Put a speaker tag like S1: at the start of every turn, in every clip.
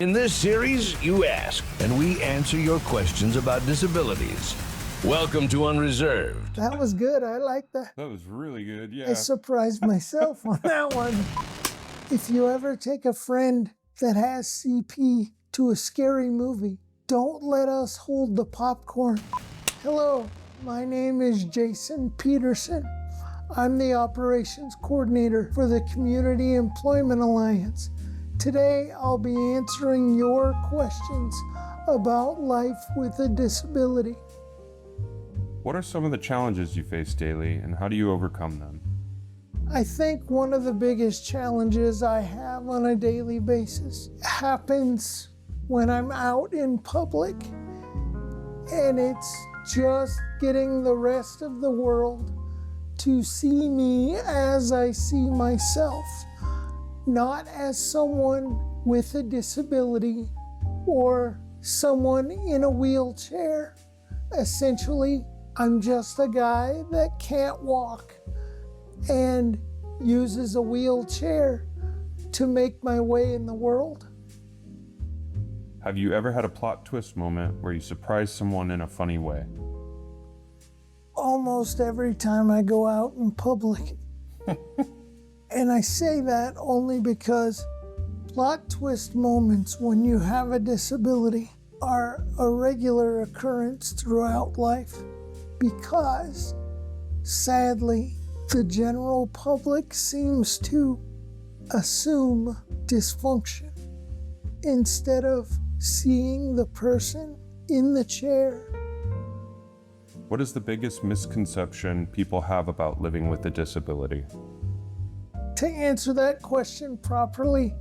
S1: In this series, you ask, and we answer your questions about disabilities. Welcome to Unreserved.
S2: That was good. I like that.
S3: That was really good, yeah.
S2: I surprised myself on that one. If you ever take a friend that has CP to a scary movie, don't let us hold the popcorn. Hello, my name is Jason Peterson. I'm the operations coordinator for the Community Employment Alliance. Today, I'll be answering your questions about life with a disability.
S3: What are some of the challenges you face daily, and how do you overcome them?
S2: I think one of the biggest challenges I have on a daily basis happens when I'm out in public, and it's just getting the rest of the world to see me as I see myself, not as someone with a disability or someone in a wheelchair. Essentially, I'm just a guy that can't walk and uses a wheelchair to make my way in the world.
S3: Have you ever had a plot twist moment where you surprised someone in a funny way?
S2: Almost every time I go out in public. And I say that only because plot twist moments when you have a disability are a regular occurrence throughout life, because sadly, the general public seems to assume dysfunction instead of seeing the person in the chair.
S3: What is the biggest misconception people have about living with a disability?
S2: To answer that question properly,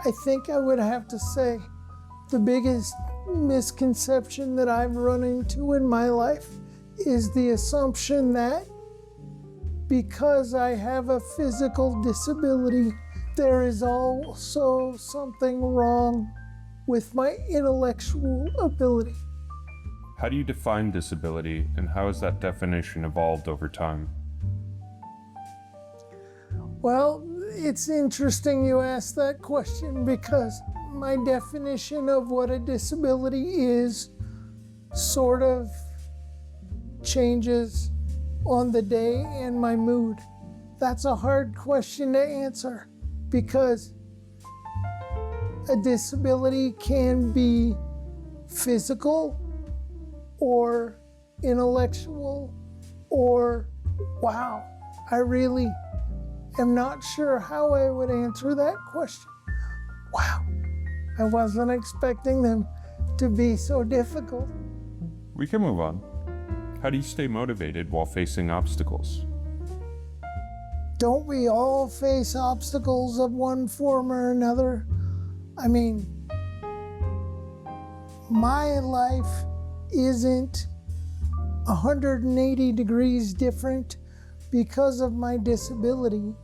S2: I think I would have to say the biggest misconception that I've run into in my life is the assumption that because I have a physical disability, there is also something wrong with my intellectual ability.
S3: How do you define disability, and how has that definition evolved over time?
S2: Well, it's interesting you ask that question, because my definition of what a disability is sort of changes on the day and my mood. That's a hard question to answer, because a disability can be physical or intellectual or, wow, I really am not sure how I would answer that question. Wow, I wasn't expecting them to be so difficult.
S3: We can move on. How do you stay motivated while facing obstacles?
S2: Don't we all face obstacles of one form or another? I mean, my life isn't 180 degrees different because of my disability.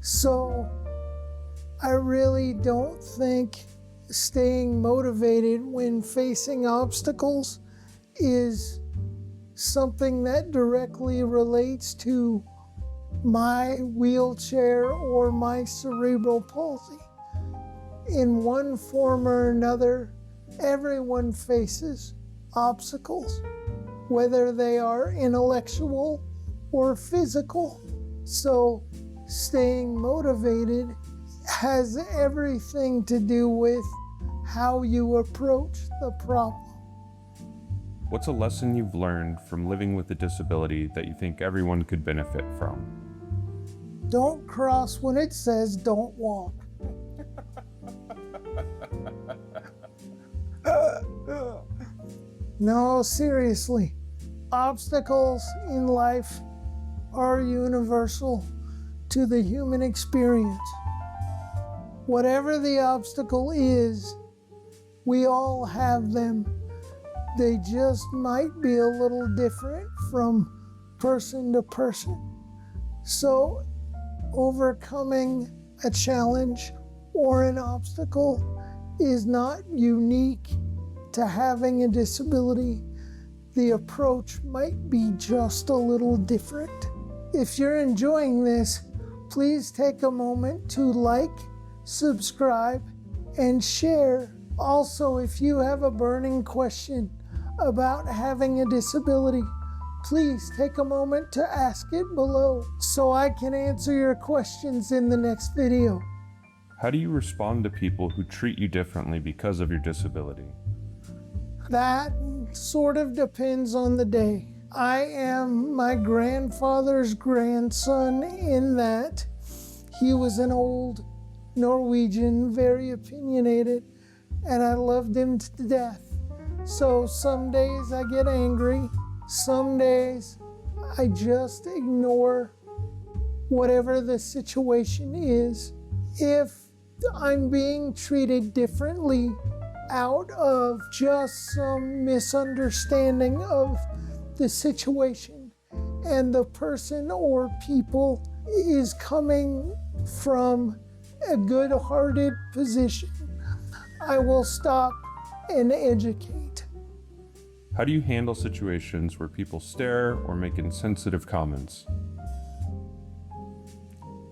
S2: So I really don't think staying motivated when facing obstacles is something that directly relates to my wheelchair or my cerebral palsy. In one form or another, everyone faces obstacles, whether they are intellectual or physical. So staying motivated has everything to do with how you approach the problem.
S3: What's a lesson you've learned from living with a disability that you think everyone could benefit from?
S2: Don't cross when it says don't walk. No, seriously. Obstacles in life are universal to the human experience. Whatever the obstacle is, we all have them. They just might be a little different from person to person. So, overcoming a challenge or an obstacle is not unique to having a disability. The approach might be just a little different. If you're enjoying this, please take a moment to like, subscribe, and share Also, if you have a burning question about having a disability, please take a moment to ask it below so I can answer your questions in the next video.
S3: How do you respond to people who treat you differently because of your disability?
S2: That sort of depends on the day. I am my grandfather's grandson in that he was an old Norwegian, very opinionated, and I loved him to death. So some days I get angry, some days I just ignore whatever the situation is. If I'm being treated differently out of just some misunderstanding of the situation, and the person or people is coming from a good-hearted position, I will stop and educate.
S3: How do you handle situations where people stare or make insensitive comments?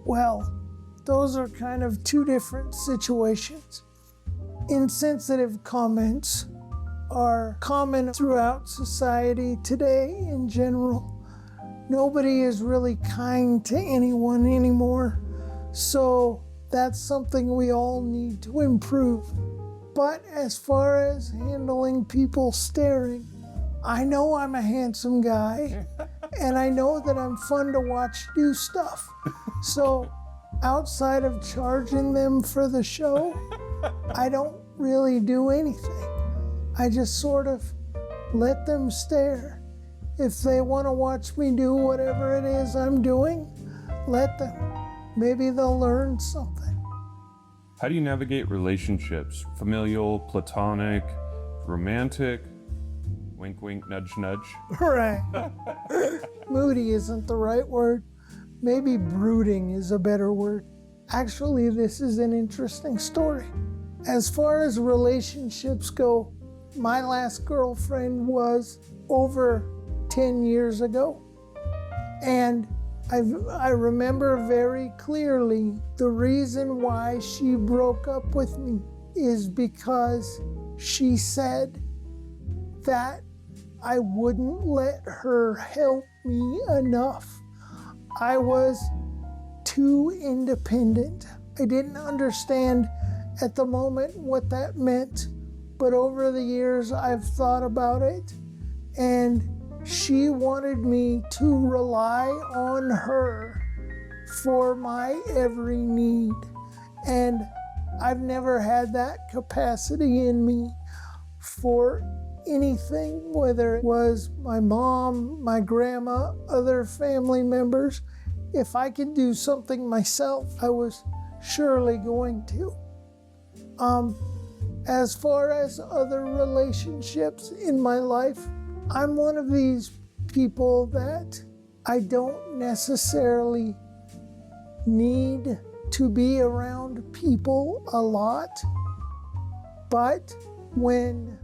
S2: Well, those are kind of two different situations. Insensitive comments are common throughout society today in general. Nobody is really kind to anyone anymore, so that's something we all need to improve. But as far as handling people staring, I know I'm a handsome guy, and I know that I'm fun to watch do stuff. So outside of charging them for the show, I don't really do anything. I just sort of let them stare. If they want to watch me do whatever it is I'm doing, let them. Maybe they'll learn something.
S3: How do you navigate relationships? Familial, platonic, romantic? Wink, wink, nudge, nudge.
S2: Right. Moody isn't the right word. Maybe brooding is a better word. Actually, this is an interesting story. As far as relationships go, my last girlfriend was over 10 years ago. And I remember very clearly the reason why she broke up with me is because she said that I wouldn't let her help me enough. I was too independent. I didn't understand at the moment what that meant, but over the years I've thought about it, and she wanted me to rely on her for my every need. And I've never had that capacity in me for anything, whether it was my mom, my grandma, other family members. If I could do something myself, I was surely going to. As far as other relationships in my life, I'm one of these people that I don't necessarily need to be around people a lot, but when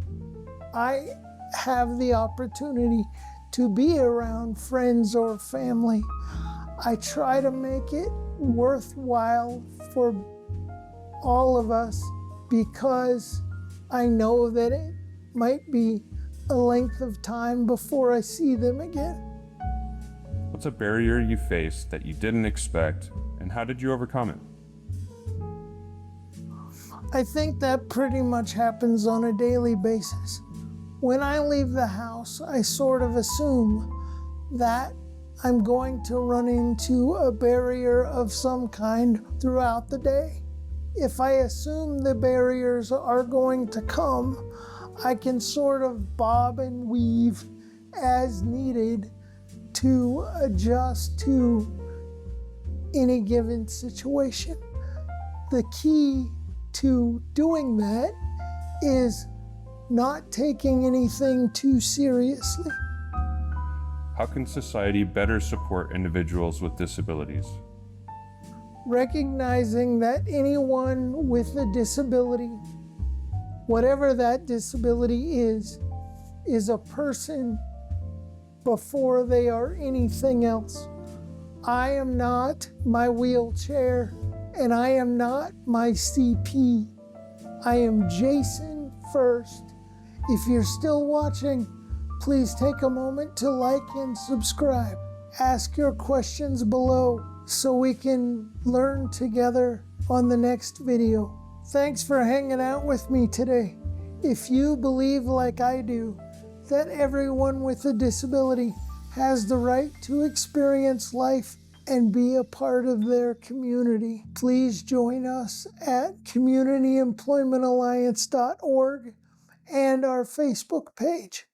S2: I have the opportunity to be around friends or family, I try to make it worthwhile for all of us, because I know that it might be a length of time before I see them again.
S3: What's a barrier you faced that you didn't expect, and how did you overcome it?
S2: I think that pretty much happens on a daily basis. When I leave the house, I sort of assume that I'm going to run into a barrier of some kind throughout the day. If I assume the barriers are going to come, I can sort of bob and weave as needed to adjust to any given situation. The key to doing that is not taking anything too seriously.
S3: How can society better support individuals with disabilities?
S2: Recognizing that anyone with a disability, whatever that disability is a person before they are anything else. I am not my wheelchair, and I am not my CP. I am Jason First. If you're still watching, please take a moment to like and subscribe. Ask your questions below so we can learn together on the next video. Thanks for hanging out with me today. If you believe, like I do, that everyone with a disability has the right to experience life and be a part of their community, please join us at communityemploymentalliance.org and our Facebook page.